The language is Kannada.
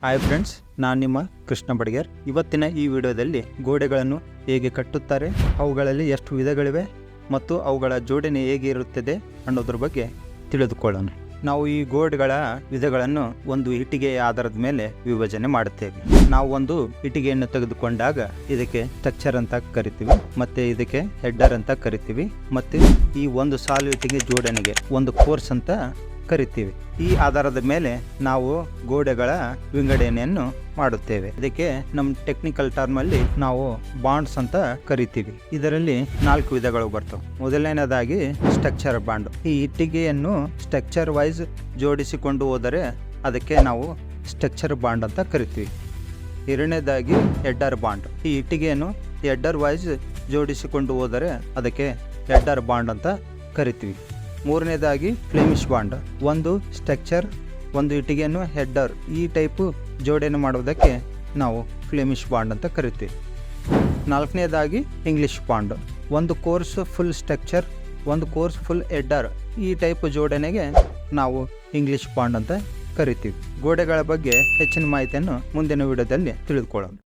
ಹಾಯ್ ಫ್ರೆಂಡ್ಸ್, ನಾನು ನಿಮ್ಮ ಕೃಷ್ಣ ಬಡಿಗೇರ್. ಇವತ್ತಿನ ಈ ವಿಡಿಯೋದಲ್ಲಿ ಗೋಡೆಗಳನ್ನು ಹೇಗೆ ಕಟ್ಟುತ್ತಾರೆ, ಅವುಗಳಲ್ಲಿ ಎಷ್ಟು ವಿಧಗಳಿವೆ ಮತ್ತು ಅವುಗಳ ಜೋಡಣೆ ಹೇಗೆ ಇರುತ್ತದೆ ಅನ್ನೋದ್ರ ಬಗ್ಗೆ ತಿಳಿದುಕೊಳ್ಳೋಣ. ನಾವು ಈ ಗೋಡೆಗಳ ವಿಧಗಳನ್ನು ಒಂದು ಇಟ್ಟಿಗೆಯ ಆಧಾರದ ಮೇಲೆ ವಿಭಜನೆ ಮಾಡುತ್ತೇವೆ. ನಾವು ಒಂದು ಇಟ್ಟಿಗೆಯನ್ನು ತೆಗೆದುಕೊಂಡಾಗ ಇದಕ್ಕೆ ಸ್ಟ್ರಕ್ಚರ್ ಅಂತ ಕರಿತೀವಿ, ಮತ್ತೆ ಇದಕ್ಕೆ ಹೆಡ್ಡರ್ ಅಂತ ಕರಿತೀವಿ, ಮತ್ತೆ ಈ ಒಂದು ಸಾಲು ಇಟ್ಟಿಗೆ ಜೋಡಣೆಗೆ ಒಂದು ಕೋರ್ಸ್ ಅಂತ ಕರಿತೀವಿ. ಈ ಆಧಾರದ ಮೇಲೆ ನಾವು ಗೋಡೆಗಳ ವಿಂಗಡಣೆಯನ್ನು ಮಾಡುತ್ತೇವೆ. ಇದಕ್ಕೆ ನಮ್ಮ ಟೆಕ್ನಿಕಲ್ ಟರ್ಮ್ ಅಲ್ಲಿ ನಾವು ಬಾಂಡ್ಸ್ ಅಂತ ಕರಿತೀವಿ. ಇದರಲ್ಲಿ 4 ವಿಧಗಳು ಬರ್ತವೆ. ಮೊದಲನೇದಾಗಿ ಸ್ಟ್ರಕ್ಚರ್ ಬಾಂಡ್. ಈ ಇಟ್ಟಿಗೆಯನ್ನು ಸ್ಟ್ರಕ್ಚರ್ ವೈಸ್ ಜೋಡಿಸಿಕೊಂಡು ಹೋದರೆ ಅದಕ್ಕೆ ನಾವು ಸ್ಟ್ರಕ್ಚರ್ ಬಾಂಡ್ ಅಂತ ಕರಿತೀವಿ. ಎರಡನೇದಾಗಿ ಹೆಡ್ಡರ್ ಬಾಂಡ್. ಈ ಇಟ್ಟಿಗೆಯನ್ನು ಹೆಡ್ಡರ್ ವೈಸ್ ಜೋಡಿಸಿಕೊಂಡು ಹೋದರೆ ಅದಕ್ಕೆ ಹೆಡ್ಡರ್ ಬಾಂಡ್ ಅಂತ ಕರಿತೀವಿ. ಮೂರನೇದಾಗಿ ಫ್ಲೇಮಿಶ್ ಬಾಂಡ್. ಒಂದು ಸ್ಟ್ರಕ್ಚರ್, ಒಂದು ಇಟ್ಟಿಗೆಯನ್ನು ಹೆಡ್ಡರ್ ಈ ಟೈಪು ಜೋಡಣೆ ಮಾಡುವುದಕ್ಕೆ ನಾವು ಫ್ಲೇಮಿಶ್ ಬಾಂಡ್ ಅಂತ ಕರಿತೀವಿ. ನಾಲ್ಕನೇದಾಗಿ ಇಂಗ್ಲಿಷ್ ಬಾಂಡ್. ಒಂದು ಕೋರ್ಸ್ ಫುಲ್ ಸ್ಟ್ರಕ್ಚರ್, ಒಂದು ಕೋರ್ಸ್ ಫುಲ್ ಹೆಡ್ಡರ್ ಈ ಟೈಪ್ ಜೋಡಣೆಗೆ ನಾವು ಇಂಗ್ಲಿಷ್ ಬಾಂಡ್ ಅಂತ ಕರಿತೀವಿ. ಗೋಡೆಗಳ ಬಗ್ಗೆ ಹೆಚ್ಚಿನ ಮಾಹಿತಿಯನ್ನು ಮುಂದಿನ ವಿಡಿಯೋದಲ್ಲಿ ತಿಳಿದುಕೊಳ್ಳೋಣ.